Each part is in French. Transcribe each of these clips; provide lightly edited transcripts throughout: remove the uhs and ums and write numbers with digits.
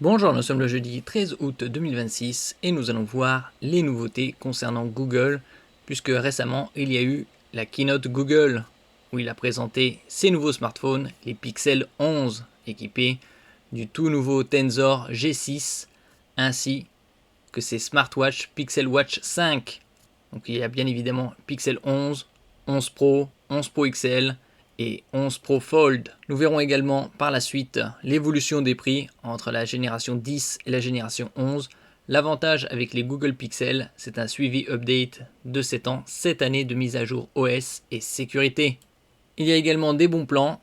Bonjour, nous sommes le jeudi 13 août 2026 et nous allons voir les nouveautés concernant Google, puisque récemment il y a eu la keynote Google où il a présenté ses nouveaux smartphones, les Pixel 11 équipés du tout nouveau Tensor G6 ainsi que ses smartwatches Pixel Watch 5. Donc il y a bien évidemment Pixel 11, 11 Pro, 11 Pro XL et 11 Pro Fold. Nous verrons également par la suite l'évolution des prix entre la génération 10 et la génération 11. L'avantage avec les Google Pixel, c'est un suivi update de 7 ans, 7 années de mise à jour OS et sécurité. Il y a également des bons plans,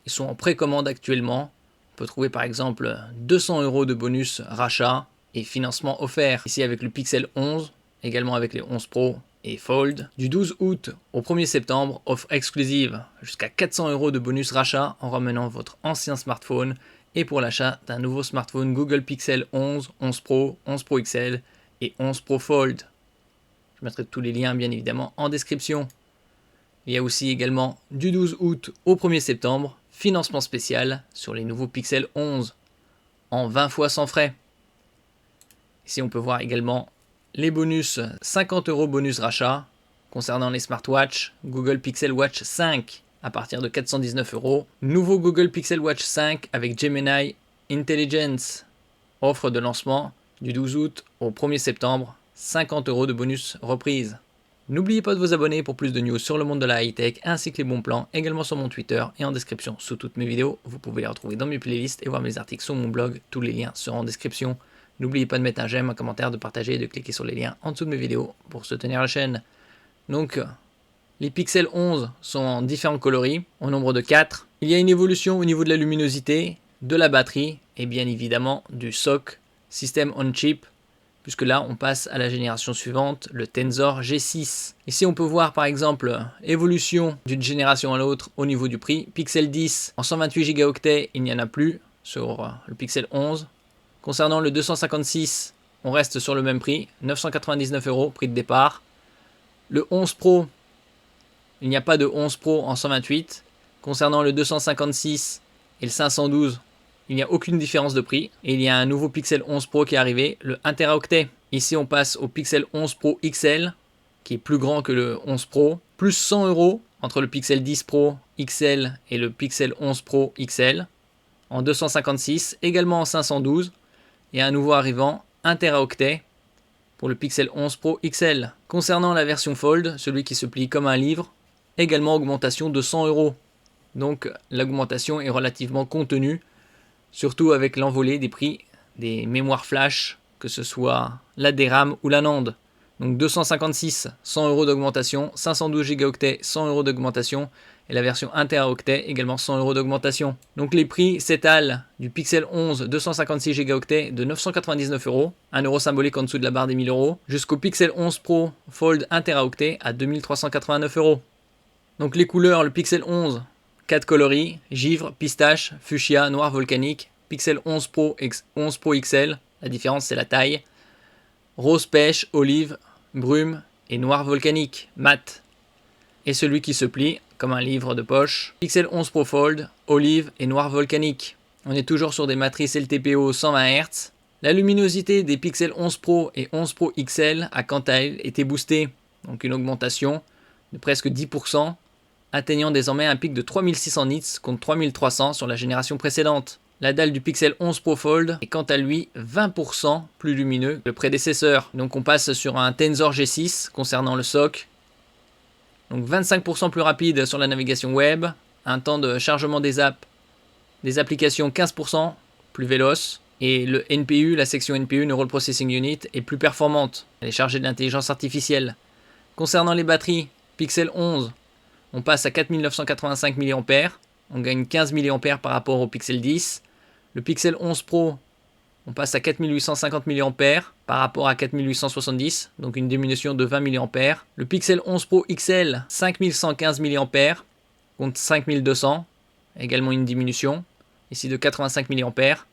ils sont en précommande actuellement. On peut trouver par exemple 200 € de bonus rachat et financement offert. Ici avec le Pixel 11, également avec les 11 Pro et Fold. Du 12 août au 1er septembre, offre exclusive jusqu'à 400 € de bonus rachat en ramenant votre ancien smartphone et pour l'achat d'un nouveau smartphone Google Pixel 11, 11 Pro, 11 Pro XL et 11 Pro Fold. Je mettrai tous les liens bien évidemment en description. Il y a aussi également du 12 août au 1er septembre, financement spécial sur les nouveaux Pixel 11 en 20 fois sans frais. Ici on peut voir également les bonus, 50 € bonus rachat concernant les smartwatches Google Pixel Watch 5 à partir de 419 €. Nouveau Google Pixel Watch 5 avec Gemini Intelligence. Offre de lancement du 12 août au 1er septembre, 50 € de bonus reprise. N'oubliez pas de vous abonner pour plus de news sur le monde de la high-tech ainsi que les bons plans, également sur mon Twitter et en description sous toutes mes vidéos. Vous pouvez les retrouver dans mes playlists et voir mes articles sur mon blog. Tous les liens seront en description. N'oubliez pas de mettre un j'aime, un commentaire, de partager et de cliquer sur les liens en dessous de mes vidéos pour soutenir la chaîne. Donc, les Pixel 11 sont en différents coloris, au nombre de 4. Il y a une évolution au niveau de la luminosité, de la batterie et bien évidemment du SoC, System on Chip, puisque là on passe à la génération suivante, le Tensor G6. Ici on peut voir par exemple évolution d'une génération à l'autre au niveau du prix. Pixel 10 en 128 Go, il n'y en a plus sur le Pixel 11. Concernant le 256, on reste sur le même prix, 999 €, prix de départ. Le 11 Pro, il n'y a pas de 11 Pro en 128. Concernant le 256 et le 512, il n'y a aucune différence de prix. Et il y a un nouveau Pixel 11 Pro qui est arrivé, le 1 Teraoctet. Ici, on passe au Pixel 11 Pro XL, qui est plus grand que le 11 Pro. Plus 100 € entre le Pixel 10 Pro XL et le Pixel 11 Pro XL. En 256, également en 512. Et un nouveau arrivant, 1 Teraoctet pour le Pixel 11 Pro XL. Concernant la version Fold, celui qui se plie comme un livre, également augmentation de 100 €. Donc l'augmentation est relativement contenue, surtout avec l'envolée des prix des mémoires flash, que ce soit la DRAM ou la NAND. Donc 256, 100 € d'augmentation, 512 Go, 100 € d'augmentation, et la version 1 Teraoctet également 100 € d'augmentation. Donc les prix s'étalent du Pixel 11 256 Go de 999 €, 1 € symbolique en dessous de la barre des 1000 €, jusqu'au Pixel 11 Pro Fold 1 Teraoctet à 2389 €. Donc les couleurs, le Pixel 11, 4 coloris, givre, pistache, fuchsia, noir volcanique. Pixel 11 Pro, 11 Pro XL, la différence c'est la taille. Rose pêche, olive, brume et noir volcanique, mat. Et celui qui se plie comme un livre de poche. Pixel 11 Pro Fold, olive et noir volcanique. On est toujours sur des matrices LTPO 120 Hz. La luminosité des Pixel 11 Pro et 11 Pro XL a quant à elle été boostée, donc une augmentation de presque 10%, atteignant désormais un pic de 3600 nits contre 3300 sur la génération précédente. La dalle du Pixel 11 Pro Fold est quant à lui 20% plus lumineux que le prédécesseur. Donc on passe sur un Tensor G6 concernant le SoC. Donc 25% plus rapide sur la navigation web, un temps de chargement des applications 15% plus véloce, et le NPU, la section NPU, Neural Processing Unit, est plus performante. Elle est chargée de l'intelligence artificielle. Concernant les batteries, Pixel 11, on passe à 4985 mAh, on gagne 15 mAh par rapport au Pixel 10. Le Pixel 11 Pro, on passe à 4850 mAh par rapport à 4870, donc une diminution de 20 mAh. Le Pixel 11 Pro XL, 5115 mAh contre 5200, également une diminution, ici de 85 mAh.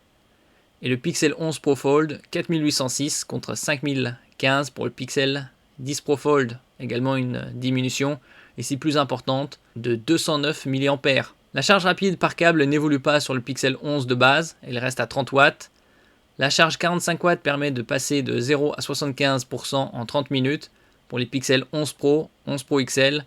Et le Pixel 11 Pro Fold, 4806 contre 5015 pour le Pixel 10 Pro Fold, également une diminution, ici plus importante, de 209 mAh. La charge rapide par câble n'évolue pas sur le Pixel 11 de base, elle reste à 30 watts. La charge 45 watts permet de passer de 0 à 75% en 30 minutes pour les Pixel 11 Pro, 11 Pro XL,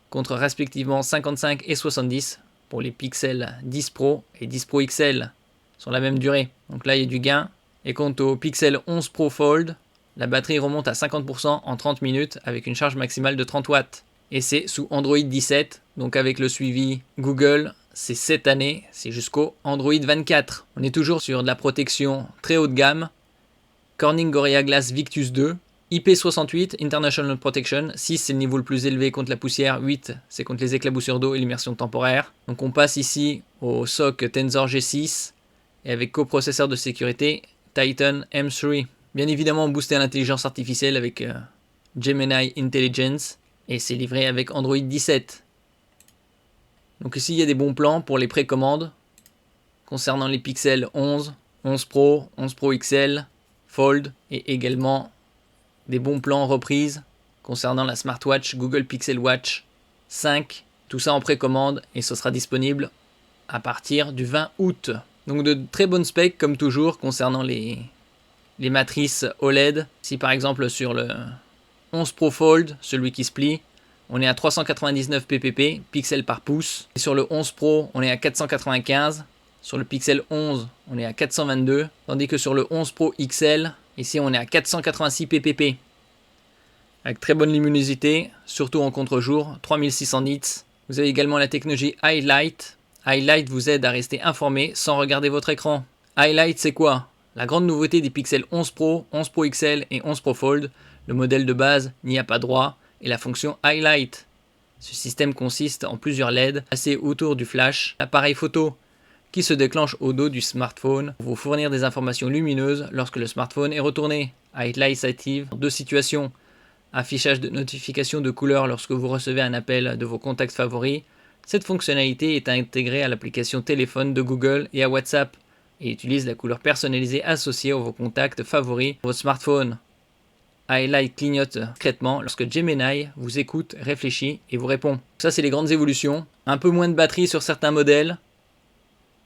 contre respectivement 55 et 70 pour les Pixel 10 Pro et 10 Pro XL sur la même durée. Donc là, il y a du gain. Et quant au Pixel 11 Pro Fold, la batterie remonte à 50% en 30 minutes avec une charge maximale de 30 watts. Et c'est sous Android 17, donc avec le suivi Google, c'est cette année, c'est jusqu'au Android 24. On est toujours sur de la protection très haut de gamme. Corning Gorilla Glass Victus 2, IP68 International Protection, 6 c'est le niveau le plus élevé contre la poussière, 8 c'est contre les éclaboussures d'eau et l'immersion temporaire. Donc on passe ici au SoC Tensor G6 et avec coprocesseur de sécurité Titan M3. Bien évidemment boosté à l'intelligence artificielle avec Gemini Intelligence et c'est livré avec Android 17. Donc ici il y a des bons plans pour les précommandes concernant les Pixel 11, 11 Pro, 11 Pro XL, Fold et également des bons plans reprises concernant la smartwatch Google Pixel Watch 5. Tout ça en précommande et ce sera disponible à partir du 20 août. Donc de très bonnes specs comme toujours concernant les matrices OLED. Si par exemple sur le 11 Pro Fold, celui qui se plie, on est à 399 pp, pixels par pouce. Et sur le 11 Pro, on est à 495. Sur le Pixel 11, on est à 422. Tandis que sur le 11 Pro XL, ici on est à 486 pp. Avec très bonne luminosité, surtout en contre-jour, 3600 nits. Vous avez également la technologie Highlight. Highlight vous aide à rester informé sans regarder votre écran. Highlight c'est quoi? La grande nouveauté des Pixel 11 Pro, 11 Pro XL et 11 Pro Fold, le modèle de base n'y a pas droit, et la fonction Highlight. Ce système consiste en plusieurs LED placés autour du flash, l'appareil photo qui se déclenche au dos du smartphone pour vous fournir des informations lumineuses lorsque le smartphone est retourné. Highlight s'active dans deux situations. Affichage de notifications de couleurs lorsque vous recevez un appel de vos contacts favoris. Cette fonctionnalité est intégrée à l'application téléphone de Google et à WhatsApp et utilise la couleur personnalisée associée à vos contacts favoris sur votre smartphone. Highlight clignote discrètement lorsque Gemini vous écoute, réfléchit et vous répond. Ça, c'est les grandes évolutions. Un peu moins de batterie sur certains modèles.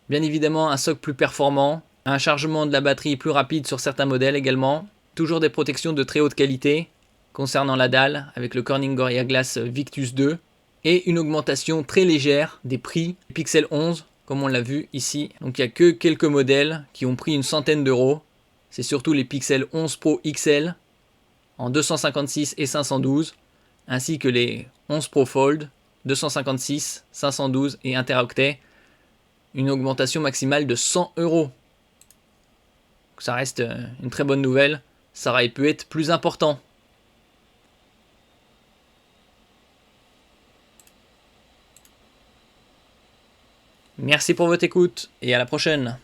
Bien évidemment, un SoC plus performant. Un chargement de la batterie plus rapide sur certains modèles également. Toujours des protections de très haute qualité concernant la dalle avec le Corning Gorilla Glass Victus 2. Et une augmentation très légère des prix Pixel 11, comme on l'a vu ici. Donc il n'y a que quelques modèles qui ont pris une centaine d'euros. C'est surtout les Pixel 11 Pro XL en 256 et 512, ainsi que les 11 Pro Fold, 256, 512 et interaoctet, une augmentation maximale de 100 euros. Ça reste une très bonne nouvelle, ça aurait pu être plus important. Merci pour votre écoute et à la prochaine.